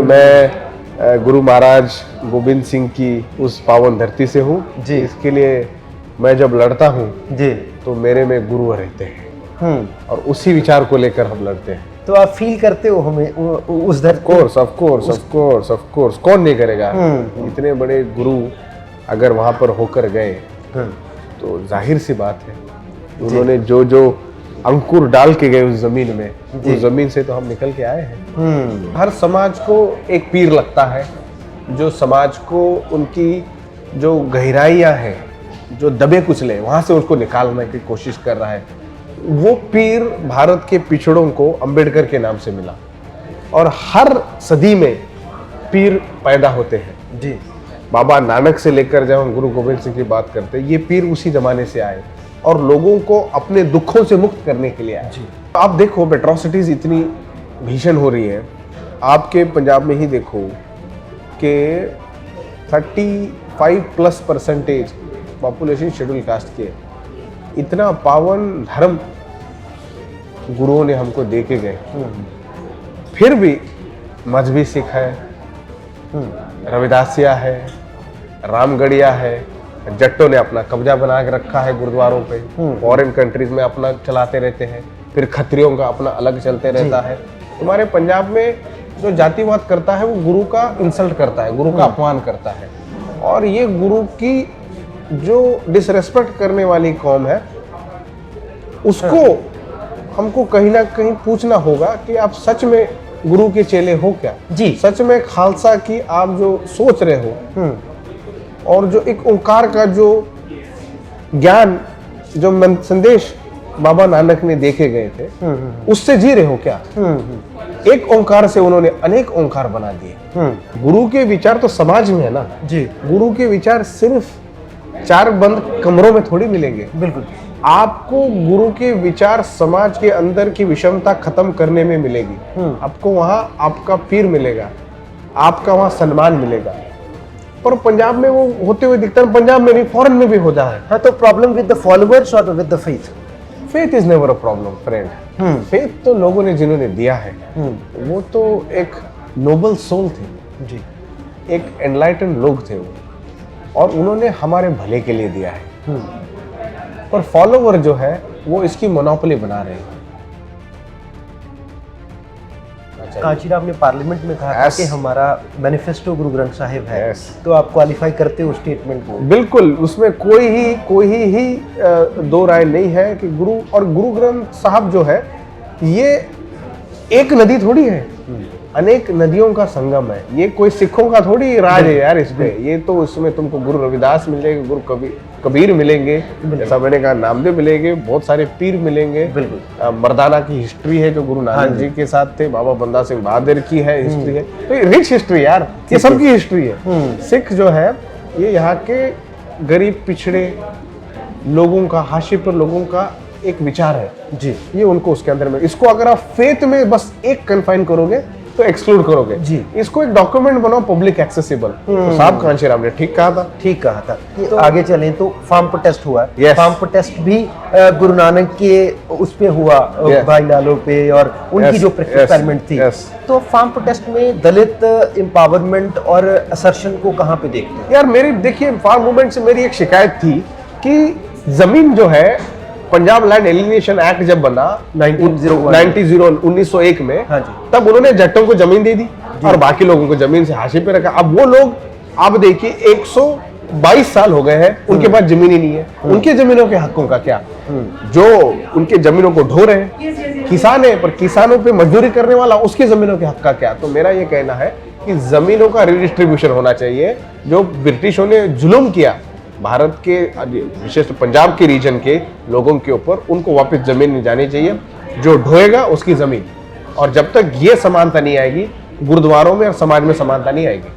मैं गुरु महाराज गोविंद सिंह की उस पावन धरती से हूँ जी। इसके लिए मैं जब लड़ता हूँ जी तो मेरे में गुरु रहते हैं और उसी विचार को लेकर हम लड़ते हैं। तो आप फील करते हो हमें उस धरती? ऑफ कोर्स कौन नहीं करेगा। इतने बड़े गुरु अगर वहां पर होकर गए तो जाहिर सी बात है उन्होंने जो अंकुर डाल के गए उस जमीन में, उस जमीन से तो हम निकल के आए हैं। हर समाज को एक पीर लगता है जो समाज को उनकी जो गहराइयां हैं, जो दबे कुचले वहां से उसको निकालने की कोशिश कर रहा है। वो पीर भारत के पिछड़ों को अंबेडकर के नाम से मिला और हर सदी में पीर पैदा होते हैं जी। बाबा नानक से लेकर जब हम गुरु गोविंद सिंह की बात करते हैं, ये पीर उसी जमाने से आए और लोगों को अपने दुखों से मुक्त करने के लिए आए। आप देखो एट्रोसिटीज इतनी भीषण हो रही है। आपके पंजाब में ही देखो कि 35% पॉपुलेशन शेड्यूल कास्ट की है। इतना पावन धर्म गुरुओं ने हमको दे के गए, फिर भी मजहबी सिख है, रविदासिया है, रामगढ़िया है, जट्टों ने अपना कब्जा बना के रखा है गुरुद्वारों पे, फॉरेन कंट्रीज में अपना चलाते रहते हैं, फिर खत्रियों का अपना अलग चलते रहता है। तुम्हारे पंजाब में जो जातिवाद करता है वो गुरु का इंसल्ट करता है, गुरु का अपमान करता है। और ये गुरु की जो डिसरेस्पेक्ट करने वाली कौम है उसको हमको कहीं ना कहीं पूछना होगा कि आप सच में गुरु के चेले हो क्या जी? सच में खालसा की आप जो सोच रहे हो और जो एक ओंकार का जो ज्ञान, जो संदेश बाबा नानक ने देखे गए थे, उससे जी रहे हो क्या? एक ओंकार से उन्होंने अनेक ओंकार बना दिए। गुरु के विचार तो समाज में है ना जी। गुरु के विचार सिर्फ 4 बंद कमरों में थोड़ी मिलेंगे। बिल्कुल, आपको गुरु के विचार समाज के अंदर की विषमता खत्म करने में मिलेगी। आपको वहां आपका पीर मिलेगा, आपका वहां सम्मान मिलेगा। पर पंजाब में वो होते हुए दिखता है, पंजाब में नहीं फॉरेन में भी हो जाता है। हाँ, तो प्रॉब्लम विद द फॉलोअर्स और with the faith? Faith is never a problem friend. Faith तो लोगों ने जिन्होंने दिया है वो तो एक नोबल सोल थे जी, एक एनलाइटन लोग थे वो, और उन्होंने हमारे भले के लिए दिया है। पर फॉलोवर जो है वो इसकी मोनोपोली बना रहे हैं। कांचीराम ने पार्लियामेंट में कहा कि हमारा मैनिफेस्टो गुरु ग्रंथ साहिब है। तो आप क्वालिफाई करते हो स्टेटमेंट को? बिल्कुल, उसमें कोई ही दो राय नहीं है कि गुरु ग्रंथ साहब जो है ये एक नदी थोड़ी है, अनेक नदियों का संगम है। ये कोई सिखों का थोड़ी राज है यार इस पे। ये तो इसमें तुमको गुरु रविदास मिलेंगे, गुरु कबीर मिलेंगे, जैसा मैंने कहा नामदेव मिलेंगे, बहुत सारे पीर मिलेंगे। मर्दाना की हिस्ट्री है जो गुरु नानक जी के साथ थे, बाबा बंदा सिंह बहादुर की है हिस्ट्री है। तो ये रिच हिस्ट्री यार, ये सबकी हिस्ट्री है। सिख जो है ये यहाँ के गरीब पिछड़े लोगों का, हाशिए पर लोगों का एक विचार है जी। ये उनको उसके अंदर में, इसको अगर आप फेथ में बस एक कन्फाइन करोगे तो एक्सक्लूड करोगे जी। इसको एक डॉक्यूमेंट बनाओ पब्लिक एक्सेसिबल। तो साहब कांचीराम ने ठीक कहा था। तो आगे चलें तो फार्म प्रोटेस्ट हुआ। फार्म प्रोटेस्ट भी गुरु नानक के उस पे हुआ, भाई लालो पे, और उनकी जो एक्सपेरिमेंट थी। तो फार्म प्रोटेस्ट में दलित एम्पावरमेंट और असर्शन को कहाँ पे देखते हैं? यार मेरी देखिए, फार्म मूवमेंट से मेरी एक शिकायत थी कि जमीन जो है, पंजाब लैंड एलिनेशन एक्ट जब बना 1901 में, हाँ जी, तब उन्होंने जट्टों को जमीन दे दी और बाकी लोगों को जमीन से हाशिए पे रखा। अब वो लोग, आप देखिए 122 साल हो गए हैं, उनके पास जमीन ही नहीं है। उनके जमीनों के हकों का क्या? जो उनके जमीनों को ढो रहे हैं किसान है, पर किसानों पे मजदूरी करने वाला, उसके जमीनों के हक का क्या? तो मेरा ये कहना है कि जमीनों का रिडिस्ट्रीब्यूशन होना चाहिए। जो ब्रिटिशों ने जुल्म किया भारत के, विशेष पंजाब के रीजन के लोगों के ऊपर, उनको वापस जमीन नहीं जानी चाहिए। जो ढोएगा उसकी जमीन। और जब तक ये समानता नहीं आएगी, गुरुद्वारों में और समाज में समानता नहीं आएगी।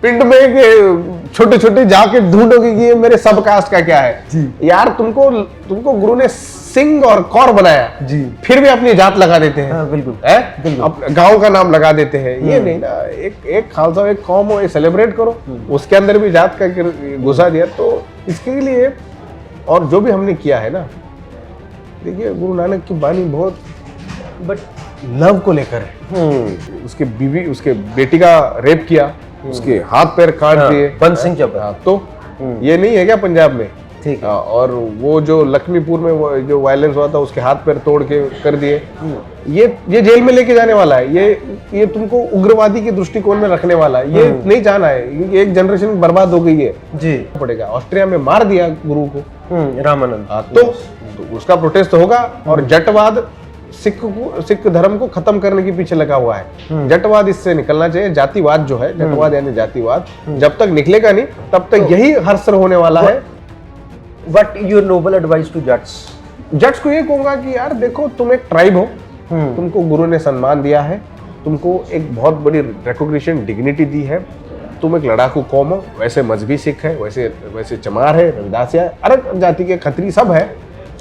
पिंड में छोटे छोटे जाके ढूंढोगे कि मेरे सब कास्ट का क्या है जी। यार तुमको गुरु ने सिंह और कौर बनाया जी, फिर भी अपनी जात लगा देते हैं। हाँ, बिल्कुल है, गांव का नाम लगा देते हैं। ये नहीं ना, एक खालसा, एक कौम हो, ये सेलिब्रेट करो। उसके अंदर भी जात का घुसा दिया। तो इसके लिए, और जो भी हमने किया है ना, देखिए गुरु नानक की बानी बहुत, बट लव को लेकर है। उसके बीवी, उसके बेटी का रेप किया, उसके हाथ पैर काट दिए। बंद सिंह जब तो ये नहीं है क्या पंजाब में? ठीक है। और वो जो लक्ष्मीपुर में वो जो वायलेंस हुआ था, उसके हाथ पैर तोड़ के कर दिए। ये जेल में लेके जाने वाला है। ये तुमको उग्रवादी के दृष्टिकोण में रखने वाला है। ये नहीं जाना है। एक जनरेशन बर्बाद हो गई है जी। पड़ेगा। ऑस्ट्रिया में मार दिया गुरु को रामानंद। तो उसका प्रोटेस्ट होगा। और जटवाद सिख धर्म को खत्म करने के पीछे लगा हुआ है। जटवाद इससे निकलना चाहिए। जातिवाद जो है, जटवाद यानी जातिवाद, जब तक निकलेगा नहीं तब तक यही हर्षर होने वाला है। What your noble advice to judges? जट्स को ये कहूंगा कि यार देखो, तुम एक ट्राइब हो, तुमको गुरु ने सम्मान दिया है, तुमको एक बहुत बड़ी रिकॉग्निशन, डिग्निटी दी है, तुम एक लड़ाकू कौम हो। वैसे मजहबी सिख है, वैसे चमार है, रविदासिया है, अलग जाति के खत्री सब है।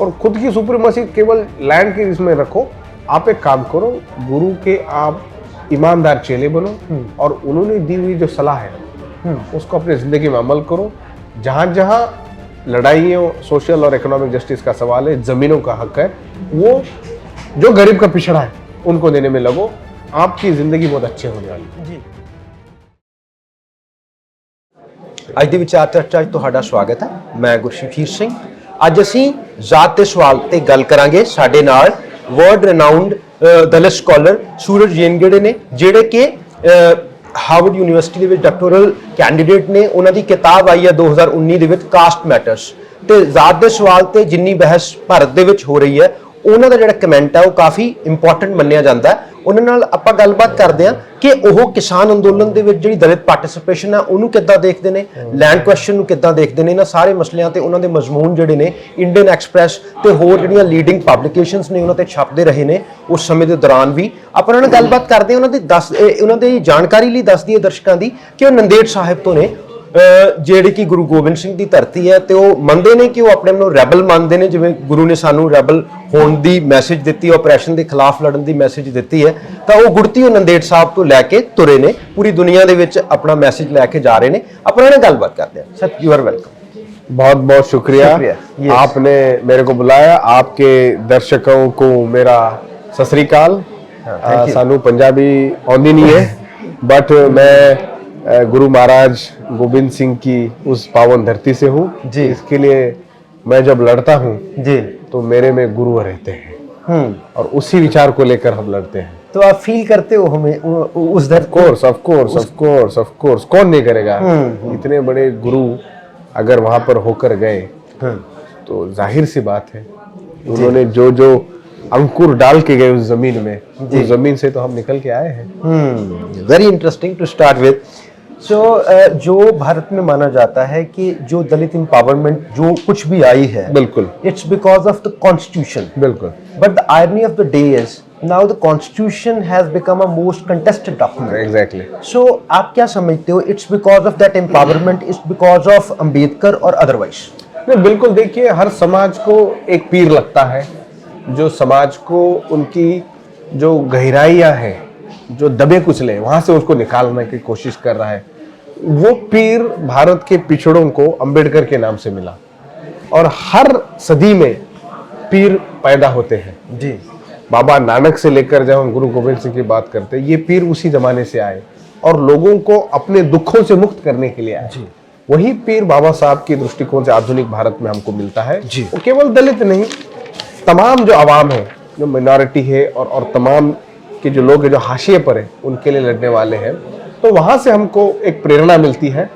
और खुद की सुप्रीमेसी केवल लैंड के इसमें रखो। आप एक काम करो, गुरु के आप ईमानदार चेले बनो और उन्होंने दी हुई जो सलाह है उसको अपनी जिंदगी में अमल करो। जहां जहां लड़ाइयों, सोशल और इकोनॉमिक जस्टिस का सवाल है, जमीनों का हक है, वो जो गरीब का पिछड़ा है उनको देने में लगो। आपकी जिंदगी बहुत अच्छी होने वाली है। ਅੱਜ ਦੀ ਵਿਚਾਰ ਚਰਚਾ 'ਚ ਤੁਹਾਡਾ ਸਵਾਗਤ ਹੈ। ਮੈਂ ਗੁਰਸ਼ਮਸ਼ੀਰ ਸਿੰਘ। ਅੱਜ ਅਸੀਂ ਜ਼ਾਤ ਤੇ ਸਵਾਲ ਤੇ ਗੱਲ ਕਰਾਂਗੇ। ਸਾਡੇ ਨਾਲ ਵਰਲਡ ਰਿਨਾਊਂਡ ਦਲਿਤ ਸਕਾਲਰ ਸੂਰਜ ਜੇਨਗੜੇ ਨੇ, ਜਿਹੜੇ ਕਿ ਹਾਰਵਰਡ ਯੂਨੀਵਰਸਿਟੀ ਦੇ ਵਿੱਚ ਡਾਕਟੋਰਲ ਕੈਂਡੀਡੇਟ ਨੇ। ਉਹਨਾਂ ਦੀ ਕਿਤਾਬ ਆਈ ਹੈ 2019 ਦੇ ਵਿੱਚ, ਕਾਸਟ ਮੈਟਰਸ। ਤੇ ਜ਼ਾਤ ਦੇ ਸਵਾਲ ਤੇ ਜਿੰਨੀ ਬਹਿਸ ਭਾਰਤ ਦੇ ਵਿੱਚ ਹੋ ਰਹੀ ਹੈ, ਉਹਨਾਂ ਦਾ ਜਿਹੜਾ ਕਮੈਂਟ ਹੈ ਉਹ ਕਾਫੀ ਇੰਪੋਰਟੈਂਟ ਮੰਨਿਆ ਜਾਂਦਾ ਹੈ। ਉਹਨਾਂ ਨਾਲ ਆਪਾਂ ਗੱਲਬਾਤ ਕਰਦੇ ਹਾਂ ਕਿ ਉਹ ਕਿਸਾਨ ਅੰਦੋਲਨ ਦੇ ਵਿੱਚ ਜਿਹੜੀ ਦਲਿਤ ਪਾਰਟਿਸਿਪੇਸ਼ਨ ਹੈ ਉਹਨੂੰ ਕਿੱਦਾਂ ਦੇਖਦੇ ਨੇ, ਲੈਂਡ ਕੁਐਸਚਨ ਨੂੰ ਕਿੱਦਾਂ ਦੇਖਦੇ ਨੇ। ਇਹਨਾਂ ਸਾਰੇ ਮਸਲਿਆਂ ਤੇ ਉਹਨਾਂ ਦੇ ਮਜ਼ਮੂਨ ਜਿਹੜੇ ਨੇ ਇੰਡੀਅਨ ਐਕਸਪ੍ਰੈਸ ਤੇ ਹੋਰ ਜਿਹੜੀਆਂ ਲੀਡਿੰਗ ਪਬਲੀਕੇਸ਼ਨਸ ਨੇ ਉਹਨਾਂ ਤੇ ਛਪਦੇ ਰਹੇ ਨੇ ਉਸ ਸਮੇਂ ਦੇ ਦੌਰਾਨ ਵੀ। ਆਪਾਂ ਉਹਨਾਂ ਨਾਲ ਗੱਲਬਾਤ ਕਰਦੇ ਹਾਂ। ਉਹਨਾਂ ਦੀ ਜਾਣਕਾਰੀ ਲਈ ਦੱਸ ਦਈਏ ਦਰਸ਼ਕਾਂ ਦੀ ਕਿ ਉਹ ਨੰਦੇੜ ਸਾਹਿਬ ਤੋਂ ਨੇ, ਜਿਹੜੀ ਕਿ ਗੁਰੂ ਗੋਬਿੰਦ ਸਿੰਘ ਦੀ ਧਰਤੀ ਹੈ। ਤੇ ਉਹ ਮੰਨਦੇ ਨੇ ਕਿ ਉਹ ਆਪਣੇ ਨੂੰ ਰੈਬਲ ਮੰਨਦੇ ਨੇ, ਜਿਵੇਂ ਗੁਰੂ ਨੇ ਸਾਨੂੰ ਰੈਬਲ ਹੋਣ ਦੀ ਮੈਸੇਜ ਦਿੱਤੀ, ਆਪਰੇਸ਼ਨ ਦੇ ਖਿਲਾਫ ਲੜਨ ਦੀ ਮੈਸੇਜ ਦਿੱਤੀ ਹੈ। ਤਾਂ ਉਹ ਗੁੜਤੀ ਉਹ ਨੰਦੇੜ ਸਾਹਿਬ ਤੋਂ ਲੈ ਕੇ ਤੁਰੇ ਨੇ, ਪੂਰੀ ਦੁਨੀਆ ਦੇ ਵਿੱਚ ਆਪਣਾ ਮੈਸੇਜ ਲੈ ਕੇ ਜਾ ਰਹੇ ਨੇ। ਆਪਾਂ ਉਹਨਾਂ ਨਾਲ ਗੱਲਬਾਤ ਕਰਦੇ ਹਾਂ। Sir, you are welcome. बहुत बहुत शुक्रिया। Yes. आपने मेरे को बुलाया। आपके दर्शकों को मेरा सत श्री अकाल। सानू पंजाबी आउंदी नहीं है, बट मैं गुरु महाराज गोविंद सिंह की उस पावन धरती से हूँ जी। इसके लिए मैं जब लड़ता हूँ जी तो मेरे में गुरु रहते हैं और उसी विचार को लेकर हम लड़ते हैं। तो आप फील करते हो हमें उस धरती? ऑफ कोर्स कौन नहीं करेगा। इतने बड़े गुरु अगर वहां पर होकर गए तो जाहिर सी बात है उन्होंने जो जो अंकुर डाल के गए उस जमीन में, उस जमीन से तो हम निकल के आए हैं। Very interesting to start with. So जो भारत में माना जाता है कि जो दलित एम्पावरमेंट जो कुछ भी आई है, बिल्कुल, it's because of the constitution. बिल्कुल। But the irony of the day is now the constitution has become a most contested document. Exactly. So आप क्या समझते हो, it's because of that empowerment, it's because of Ambedkar और otherwise? नहीं, बिल्कुल। देखिए, हर समाज को एक पीर लगता है, जो समाज को उनकी जो गहराइयाँ हैं, जो दबे कुचले, वहां से उसको निकालने की कोशिश कर रहा है। वो पीर भारत के पिछड़ों को अंबेडकर के नाम से मिला और हर सदी में पीर पैदा होते हैं जी। बाबा नानक से लेकर जब हम गुरु गोविंद सिंह की बात करते हैं, ये पीर उसी जमाने से आए और लोगों को अपने दुखों से मुक्त करने के लिए आए जी। वही पीर बाबा साहब के दृष्टिकोण से आधुनिक भारत में हमको मिलता है जी। वो केवल दलित नहीं, तमाम जो आवाम है, जो मिनॉरिटी है और तमाम के जो लोग हैं जो हाशिए पर है, उनके लिए लड़ने वाले हैं। तो वहां से हमको एक प्रेरणा मिलती है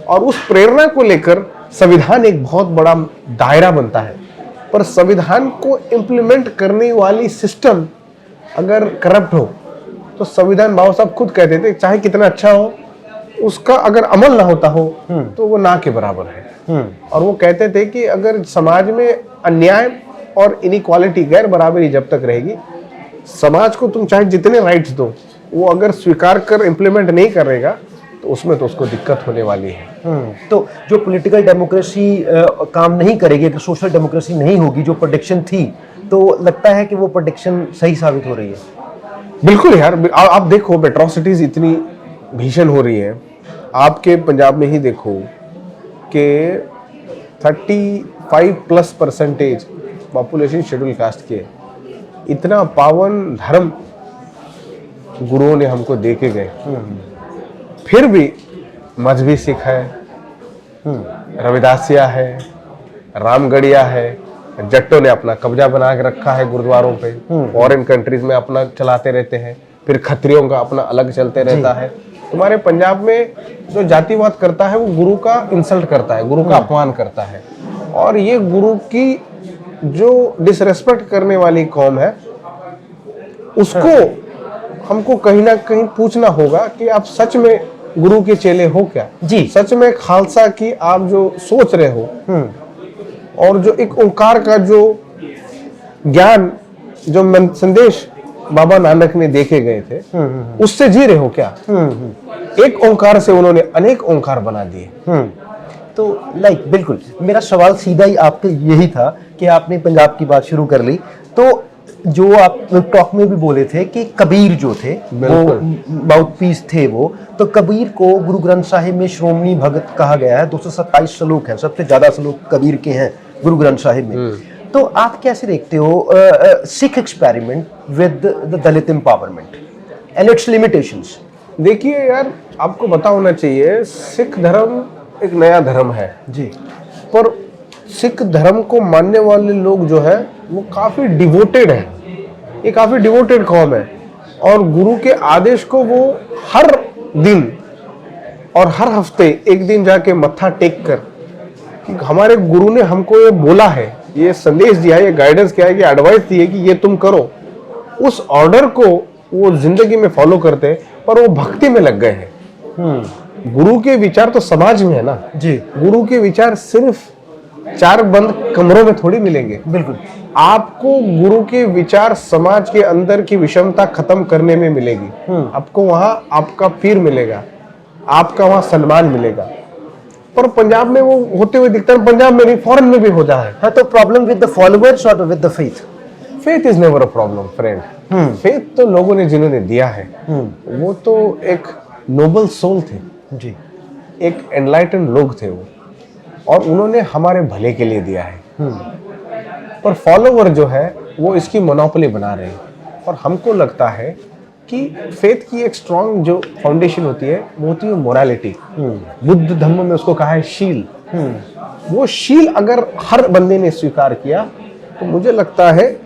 और उस प्रेरणा को लेकर संविधान एक बहुत बड़ा दायरा बनता है। पर संविधान को इम्प्लीमेंट करने वाली सिस्टम अगर करप्ट हो तो संविधान बाबा साहब खुद कहते थे चाहे कितना अच्छा हो, उसका अगर अमल ना होता हो तो वो ना के बराबर है। और वो कहते थे कि अगर समाज में अन्याय और इनइक्वालिटी, गैर बराबरी जब तक रहेगी, समाज को तुम चाहे जितने राइट्स दो, वो अगर स्वीकार कर इम्प्लीमेंट नहीं करेगा तो उसमें तो उसको दिक्कत होने वाली है। तो जो पॉलिटिकल डेमोक्रेसी काम नहीं करेगी, अगर सोशल डेमोक्रेसी नहीं होगी, जो प्रेडिक्शन थी, तो लगता है कि वो प्रेडिक्शन सही साबित हो रही है। बिल्कुल यार, आप देखो एट्रोसिटीज इतनी भीषण हो रही है। आपके पंजाब में ही देखो कि 35+ % पॉपुलेशन शेड्यूल कास्ट की है। इतना पावन धर्म गुरुओं ने हमको दे के गए, फिर भी मजहबी सिख है, रविदासिया है, रामगढ़िया है, जट्टों ने अपना कब्जा बना के रखा है गुरुद्वारों पे, फॉरेन कंट्रीज में अपना चलाते रहते हैं, फिर खत्रियों का अपना अलग चलते रहता है। तुम्हारे पंजाब में जो जातिवाद करता है वो गुरु का इंसल्ट करता है, गुरु का अपमान करता है, और ये गुरु की जो डिसरेस्पेक्ट करने वाली कौम है उसको हमको कहीं ना कहीं पूछना होगा कि आप सच में गुरु के चेले हो क्या जी, सच में खालसा की आप जो सोच रहे हो और जो एक ओंकार का जो ज्ञान जो संदेश बाबा नानक ने देखे गए थे उससे जी रहे हो क्या? एक ओंकार से उन्होंने अनेक ओंकार बना दिए। तो बिल्कुल मेरा सवाल सीधा ही आपके यही था कि आपने पंजाब की बात शुरू कर ली, तो जो आप टॉक में भी बोले थे कि कबीर जो थे वो माउथपीस थे, वो तो कबीर को गुरु ग्रंथ साहिब में श्रोमणी भगत कहा गया है। 227 श्लोक हैं, सबसे ज्यादा श्लोक कबीर के हैं गुरु ग्रंथ साहिब में। तो आप कैसे देखते हो Sikh experiment with the Dalit empowerment and it's limitations? देखिए यार, आपको पता होना चाहिए सिख धर्म एक नया धर्म है जी, पर सिख धर्म को मानने वाले लोग जो है वो काफी डिवोटेड है, ये काफी डिवोटेड कौम है, और गुरु के आदेश को वो हर दिन और हर हफ्ते एक दिन जाके मत्था टेक कर कि हमारे गुरु ने हमको ये बोला है, ये संदेश दिया है, ये गाइडेंस किया है, कि एडवाइस दी है कि ये तुम करो, उस ऑर्डर को वो जिंदगी में फॉलो करते हैं, पर वो भक्ति में लग गए हैं। गुरु के विचार तो समाज में है ना जी, गुरु के विचार सिर्फ 4 बंद कमरों में थोड़ी मिलेंगे। बिल्कुल, आपको गुरु के विचार समाज के अंदर की विषमता खत्म करने में मिलेगी। आपको वहां आपका पीर मिलेगा, आपका वहां सम्मान मिलेगा, पर पंजाब में वो होते हुए दिखता है, पंजाब में नहीं फॉरेन में भी होता है। हाँ, तो प्रॉब्लम विद द फॉलोअर्स और with the faith? Faith is never a problem friend. Faith तो लोगों ने जिन्होंने दिया है वो तो एक नोबल सोल थे जी, एक एनलाइटन लोग थे वो, और उन्होंने हमारे भले के लिए दिया है। पर फॉलोवर जो है वो इसकी मोनोपोली बना रहे हैं, और हमको लगता है कि फेथ की एक स्ट्रॉन्ग जो फाउंडेशन होती है वो होती है मोरालिटी। बुद्ध धम्म में उसको कहा है शील। वो शील अगर हर बंदे ने स्वीकार किया तो मुझे लगता है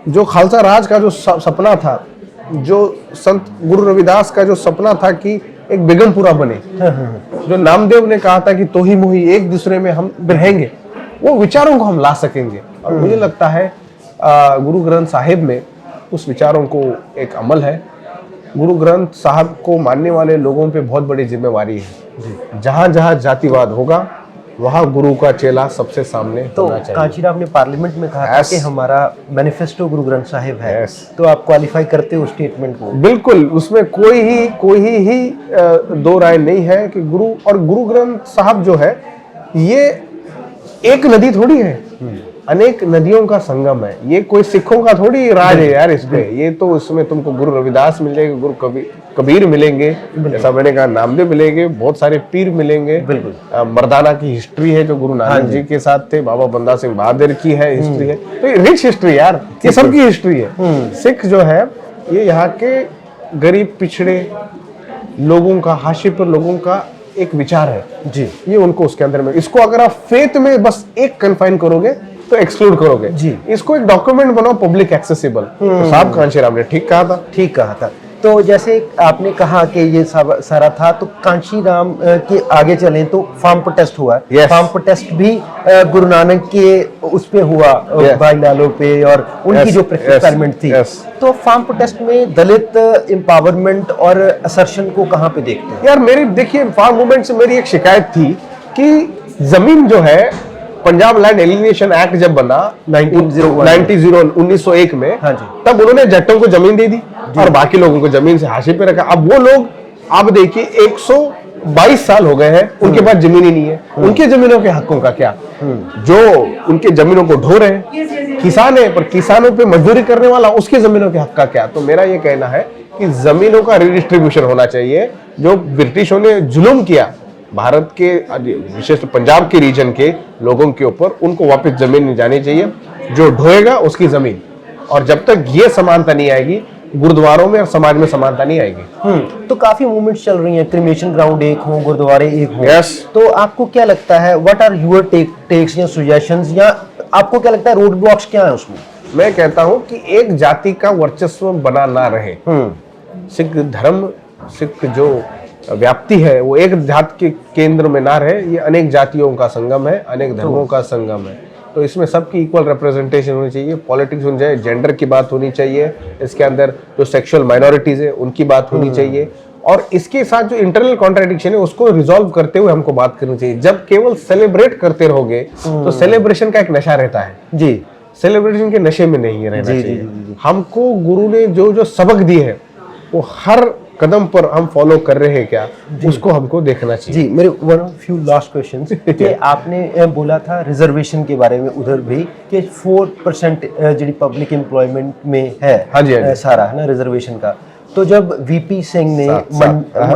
जो खालसा राज का जो सपना था, जो संत गुरु रविदास का जो सपना था कि एक बेगमपुरा बने, जो नामदेव ने कहा था कि तो ही मोही एक दूसरे में हम रहेंगे, वो विचारों को हम ला सकेंगे। और मुझे लगता है गुरु ग्रंथ साहिब में उस विचारों को एक अमल है। गुरु ग्रंथ साहब को मानने वाले लोगों पे बहुत बड़ी जिम्मेवारी है। जहां जहां जातिवाद होगा वहां गुरु का चेला सबसे सामने तो होना चाहिए। कांचीराम ने पार्लियामेंट में कहा था कि हमारा मैनिफेस्टो गुरु ग्रंथ साहिब है, तो आप क्वालिफाई करते हो स्टेटमेंट को? बिल्कुल, उसमें कोई ही दो राय नहीं है कि गुरु ग्रंथ साहब जो है ये एक नदी थोड़ी है, अनेक नदियों का संगम है। ये कोई सिखों का थोड़ी राज है यार इस पे। ये तो इसमें तुमको गुरु रविदास मिलेंगे, गुरु कबीर मिलेंगे, जैसा मैंने कहा नामदेव मिलेंगे, बहुत सारे पीर मिलेंगे। बिल्कुल, मर्दाना की हिस्ट्री है जो गुरु नानक जी के साथ थे, बाबा बंदा सिंह बहादुर की है हिस्ट्री है, तो ये रिच हिस्ट्री यार, ये सबकी हिस्ट्री है। सिख जो है ये यहाँ के गरीब पिछड़े लोगों का, हाशिए पर लोगों का एक विचार है जी, ये उनको उसके अंदर में, इसको अगर आप फेथ में बस एक कन्फाइन करोगे तो एक्सक्लूड करोगे जी। इसको एक डॉक्यूमेंट बनाओ पब्लिक एक्सेसिबल। तो साहब कांशीराम ने ठीक कहा था। तो जैसे आपने कहा कि ये सारा था, तो कांशीराम के आगे चलें तो फार्म प्रोटेस्ट हुआ। फार्म प्रोटेस्ट भी गुरु नानक के उस पे हुआ, भाई लालो पे, और उनकी जो एक्सपेरिमेंट थी। तो फार्म प्रोटेस्ट में दलित एम्पावरमेंट और असर्शन को कहाँ पे देखते हैं? यार मेरी देखिए, फार्म मूवमेंट से मेरी एक शिकायत थी कि जमीन जो है, पंजाब लैंड एलिनेशन एक्ट जब बना 1901 में, हाँ जी, तब उन्होंने जट्टों को जमीन दे दी और बाकी लोगों को जमीन से हाशिए पे रखा। अब वो लोग, आप देखिए 122 साल हो गए हैं, उनके पास जमीन ही नहीं है। उनके जमीनों के हकों का क्या? जो उनके जमीनों को ढो रहे हैं किसान है, पर किसानों पे मजदूरी करने वाला, उसके जमीनों के हक का क्या? तो मेरा ये कहना है कि जमीनों का रिडिस्ट्रीब्यूशन होना चाहिए। जो ब्रिटिशों ने जुल्म किया भारत के विशेष पंजाब के रीजन के लोगों के ऊपर, उनको वापस जमीन नहीं जानी चाहिए। जो ढोएगा उसकी जमीन, और जब तक ये समानता नहीं आएगी गुरुद्वारों में और समाज में समानता नहीं आएगी। तो काफी मूवमेंट्स चल रही हैं, क्रिमेशन ग्राउंड एक हो, गुरुद्वारे एक हो। Yes. तो आपको क्या लगता है, व्हाट आर योर टेक्स या सजेशंस, या आपको क्या लगता है रोड ब्लॉक्स क्या है उसमें? मैं कहता हूं कि एक जाति का वर्चस्व बना ना रहे। सिख धर्म, सिख जो व्याप्ति है वो एक जात के केंद्र में ना रहे, ये अनेक जातियों का संगम है, अनेक धर्मों का संगम है। तो इसमें सबकी इक्वल रिप्रेजेंटेशन होनी चाहिए, पॉलिटिक्स होनी चाहिए, जेंडर की बात होनी चाहिए, इसके अंदर जो सेक्सुअल माइनॉरिटीज है उनकी बात होनी चाहिए, और इसके साथ जो इंटरनल कॉन्ट्रडिक्शन है उसको रिजॉल्व करते हुए हमको बात करनी चाहिए। जब केवल सेलिब्रेट करते रहोगे तो सेलिब्रेशन का एक नशा रहता है जी, सेलिब्रेशन के नशे में नहीं रहना जी, चाहिए। जी, जी, जी। हमको गुरु ने जो जो सबक दिए हैं वो हर कदम पर हम फॉलो कर रहे हैं क्या, उसको हमको देखना चाहिए। जी, मेरे one of few last questions कि आपने बोला था रिजर्वेशन के बारे में उधर भी कि 4% जो पब्लिक एम्प्लॉयमेंट में है, हाँ जी, हाँ जी। सारा है ना रिजर्वेशन का। तो जब वीपी सिंह ने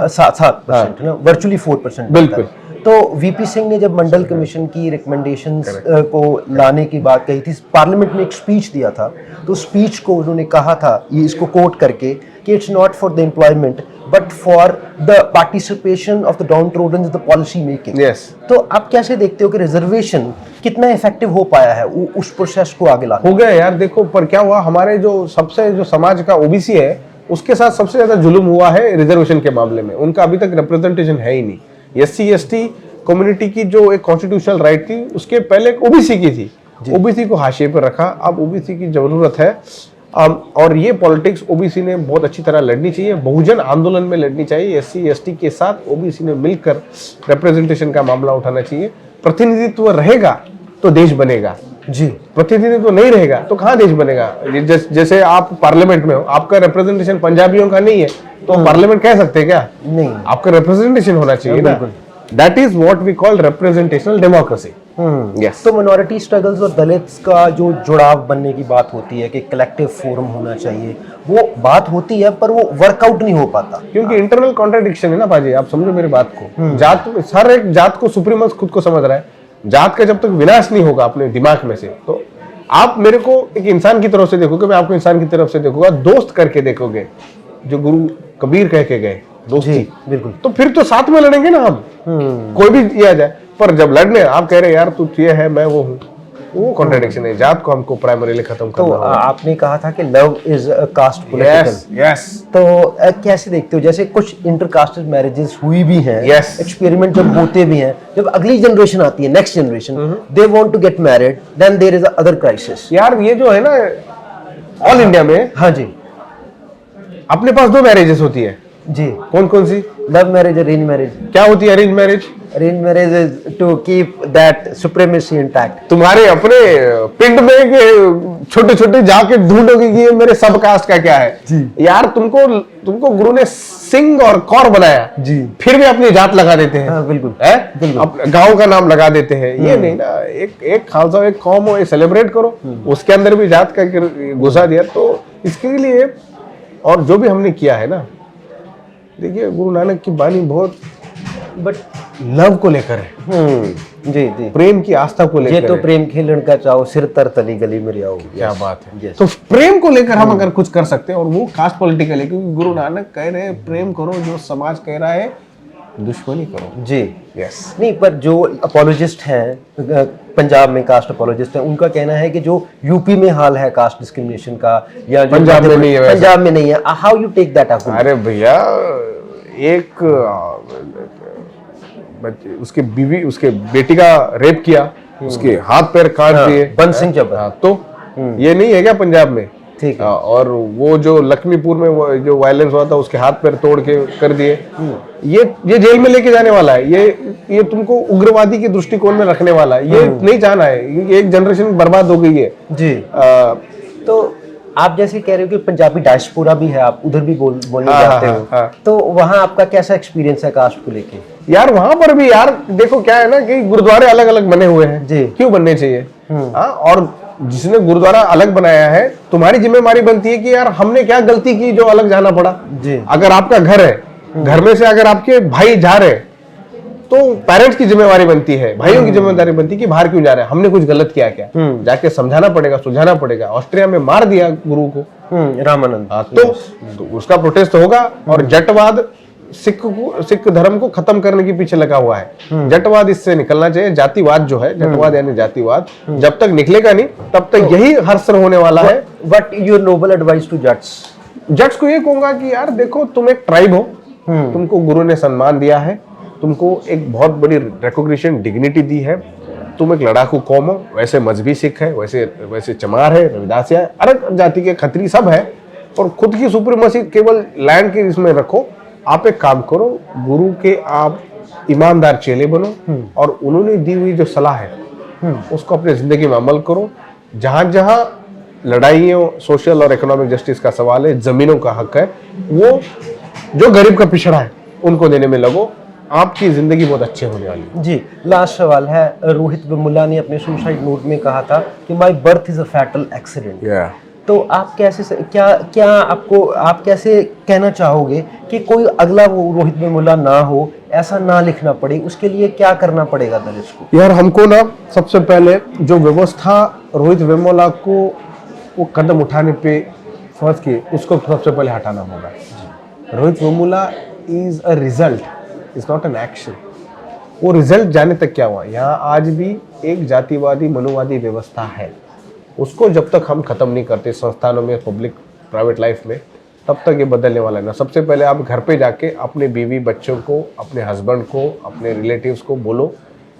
7% ना, वर्चुअली 4% बिल्कुल। तो वीपी सिंह ने जब मंडल कमीशन की रिकमेंडेशंस को लाने की बात कही थी, पार्लियामेंट में एक स्पीच दिया था, तो स्पीच को उन्होंने कहा था, ये इसको कोट करके, कि it's not for the employment but for the participation of the down trodden in the policy making. Yes. तो आप कैसे देखते हो कि रिजर्वेशन कितना इफेक्टिव हो पाया है उस प्रोसेस को आगे लाने? हो गया यार, देखो पर क्या हुआ, हमारे जो सबसे जो समाज का ओबीसी है उसके साथ सबसे ज्यादा जुल्म हुआ है रिजर्वेशन के मामले में। उनका अभी तक रिप्रेजेंटेशन है ही नहीं। एससी एसटी कम्युनिटी की जो एक कॉन्स्टिट्यूशनल राइट थी उसके पहले ओबीसी की थी, ओबीसी को हाशिए पर रखा, अब ओबीसी की जरूरत है। और ये पॉलिटिक्स ओबीसी ने बहुत अच्छी तरह लड़नी चाहिए, बहुजन आंदोलन में लड़नी चाहिए। एससी एसटी के साथ ओबीसी ने मिलकर रिप्रेजेंटेशन का मामला उठाना चाहिए। प्रतिनिधित्व रहेगा तो देश बनेगा जी, प्रतिनिधित्व नहीं रहेगा तो कहाँ देश बनेगा। जैसे आप पार्लियामेंट में हो, आपका रिप्रेजेंटेशन पंजाबियों का नहीं है तो पार्लियामेंट कह सकते हैं क्या? नहीं, आपका रिप्रेजेंटेशन होना चाहिए ना। That is what we call representational democracy. Yes. तो मिनॉरिटी स्ट्रगल्स और दलित्स का जो जुड़ाव बनने की बात होती है कि कलेक्टिव फोरम होना चाहिए, वो बात होती है पर वो वर्कआउट नहीं हो पाता क्योंकि इंटरनल कॉन्ट्रडिक्शन है ना बाजी। आप समझो मेरी बात को, जात, हर एक जात को सुप्रीमस खुद को समझ रहा है। जात का जब तक विनाश नहीं होगा अपने दिमाग में से, तो आप मेरे को एक इंसान की तरफ से देखोगे, मैं आपको इंसान की तरफ से देखूंगा, दोस्त करके देखोगे, जो गुरु कबीर कह के गए दोस्ती, बिल्कुल। तो फिर तो साथ में लड़ेंगे ना हम, कोई भी किया जाए। पर जब लड़ने आप कह रहे यार तू ये है मैं वो हूँ, वो कॉन्ट्रडिक्शन है। जात को हमको प्राइमरीली खत्म करना तो होगा। आपने कहा था कि love is caste political. Yes. तो कैसे देखते हो, जैसे कुछ इंटरकास्टल मैरिजेस हुई भी हैं, Yes. एक्सपेरिमेंट जब होते भी हैं, जब अगली जनरेशन आती है, next generation, they want to get married, then there is other crisis. यार ये जो है ना ऑल इंडिया में, हाँ जी, अपने पास 2 मैरिजेस होती है। जी। कौन कौन सी? Love marriage, arrange marriage. क्या होती है arrange marriage? Arrange marriage is to keep that supremacy intact. तुम्हारे अपने पिंड में छोटे छोटे जाके ढूंढोगे कि ये मेरे सब कास्ट का क्या है जी। यार तुमको गुरु ने सिंह और कौर बनाया जी, फिर भी अपनी जात लगा देते हैं। हाँ, बिल्कुल है? बिल्कुल। गांव का नाम लगा देते हैं। ये नहीं ना, एक खालसा एक कौम हो, ये सेलिब्रेट करो, उसके अंदर भी जात का घुसा दिया। तो इसके लिए और जो भी हमने किया है ना, देखिए गुरु नानक की वाणी बहुत बट लव को लेकर है, जी जी, प्रेम की आस्था को लेकर ये तो है। प्रेम खेलन का चाहो, सिर तर तली गली में आओ। क्या बात है। Yes. तो प्रेम को लेकर हम अगर कुछ कर सकते हैं, और वो कास्ट पॉलिटिकल है, क्योंकि गुरु नानक कह रहे हैं प्रेम करो, जो समाज कह रहा है दुश्मनी करो। जी। यस। नहीं, पर जो अपोलोजिस्ट हैं, पंजाब में कास्ट अपोलोजिस्ट हैं, उनका कहना है कि जो यूपी में हाल है कास्ट डिस्क्रिमिनेशन का, या जो पंजाब में नहीं है वैसे। पंजाब में नहीं है, how you take that up? अरे भैया, एक उसके बीवी, उसके बेटी का रेप किया, उसके हाथ पैर काट दिए, बंद सिंह जबर। हाँ, तो ये नहीं है क्या पंजाब में? ठीक है। और वो जो लक्ष्मीपुर में वो जो वायलेंस हुआ था, उसके हाथ पैर तोड़ के कर दिए। ये जेल में लेके जाने वाला है, ये तुमको उग्रवादी के दृष्टिकोण में रखने वाला है। ये नहीं चाहना है, एक जनरेशन बर्बाद हो गई है जी। तो आप जैसे कह रहे हो कि पंजाबी डायस्पोरा भी है, आप उधर भी बोलने जाते हो, हाँ। तो वहाँ आपका कैसा एक्सपीरियंस है कास्ट को लेके? यार वहां पर भी यार देखो क्या है ना कि गुरुद्वारे अलग अलग बने हुए हैं जी। क्यों बनने चाहिए? हाँ, और जिसने गुरुद्वारा अलग बनाया है, तुम्हारी जिम्मेदारी बनती है कि यार हमने क्या गलती की जो अलग जाना पड़ा। जी। अगर आपका घर है, घर में से अगर आपके भाई जा रहे, तो पेरेंट्स की जिम्मेवारी बनती है, भाइयों की जिम्मेदारी बनती है कि बाहर क्यों जा रहे हैं, हमने कुछ गलत किया क्या, जाके समझाना पड़ेगा, सुलझाना पड़ेगा। ऑस्ट्रिया में मार दिया गुरु को रामानंद। तो उसका प्रोटेस्ट होगा। और जटवाद सिख धर्म को खत्म करने के पीछे लगा हुआ है। जटवाद इससे निकलना चाहिए। जातिवाद जो है, जटवाद यानी जातिवाद, जब तक निकलेगा नहीं तब तक यही हर्षर होने वाला है। What your noble advice to Jats को ये कहूंगा कि यार देखो, तुम एक ट्राइब हो, तुमको गुरु ने सम्मान दिया है, तुमको एक बहुत बड़ी रिकॉग्निशन डिग्निटी दी है, तुम एक लड़ाकू कौम हो, वैसे मजहबी सिख है, वैसे चमार है, रविदासिया है, अलग जाति के खत्री सब है, और खुद की सुप्रीमेसी केवल लैंड के इसमें रखो। आप एक काम करो, गुरु के आप ईमानदार चेले बनो, और उन्होंने दी हुई जो सलाह है उसको अपनी जिंदगी में अमल करो। जहां जहां लड़ाइयों, सोशल और इकोनॉमिक जस्टिस का सवाल है, जमीनों का हक है, वो जो गरीब का पिछड़ा है उनको देने में लगो। आपकी जिंदगी बहुत अच्छी होने वाली है। जी, लास्ट सवाल है। रोहित वेमुला ने अपने सुसाइड नोट में कहा था कि my birth is a fatal accident. तो आप कैसे आप कैसे कहना चाहोगे कि कोई अगला वो रोहित वेमुला ना हो, ऐसा ना लिखना पड़े, उसके लिए क्या करना पड़ेगा दलित को? यार हमको ना सबसे पहले जो व्यवस्था रोहित वेमुला को वो कदम उठाने पे फर्ज की, उसको सबसे पहले हटाना होगा। Rohit Vemula is a result, is not an action. वो रिजल्ट जाने तक क्या हुआ, यहाँ आज भी एक जातिवादी मनुवादी व्यवस्था है, उसको जब तक हम खत्म नहीं करते संस्थानों में, पब्लिक प्राइवेट लाइफ में, तब तक ये बदलने वाला है ना। सबसे पहले आप घर पे जाके अपने बीवी बच्चों को, अपने हस्बैंड को, अपने रिलेटिव्स को बोलो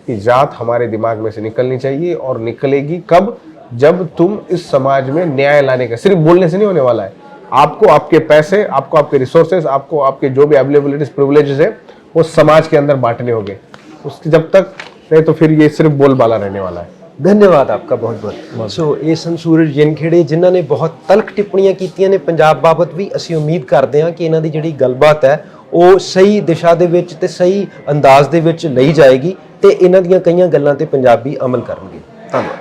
कि जात हमारे दिमाग में से निकलनी चाहिए, और निकलेगी कब, जब तुम इस समाज में न्याय लाने का, सिर्फ बोलने से नहीं होने वाला है। आपको आपके पैसे, आपको आपके रिसोर्सेज, आपको आपके जो भी अवेलेबिलिटीज, प्रिविलेजेस है, वो समाज के अंदर बांटने होंगे। उसके जब तक नहीं तो फिर ये सिर्फ बोलबाला रहने वाला है। धन्यवाद आपका बहुत बहुत। सो ਇਹ ਸੰਸੂਰਜ ਜਿਨਖੇੜੇ ਜਿਨ੍ਹਾਂ ਨੇ ਬਹੁਤ ਤਲਖ ਟਿੱਪਣੀਆਂ ਕੀਤੀਆਂ ਨੇ ਪੰਜਾਬ ਬਾਬਤ ਵੀ, ਅਸੀਂ ਉਮੀਦ ਕਰਦੇ ਹਾਂ ਕਿ ਇਹਨਾਂ ਦੀ ਜਿਹੜੀ ਗੱਲਬਾਤ ਹੈ ਉਹ ਸਹੀ ਦਿਸ਼ਾ ਦੇ ਵਿੱਚ ਤੇ ਸਹੀ ਅੰਦਾਜ਼ ਦੇ ਵਿੱਚ ਲਈ ਜਾਏਗੀ, ਤੇ ਇਹਨਾਂ ਦੀਆਂ ਕਈਆਂ ਗੱਲਾਂ ਤੇ ਪੰਜਾਬੀ ਅਮਲ ਕਰਨਗੇ। ਧੰਨਵਾਦ।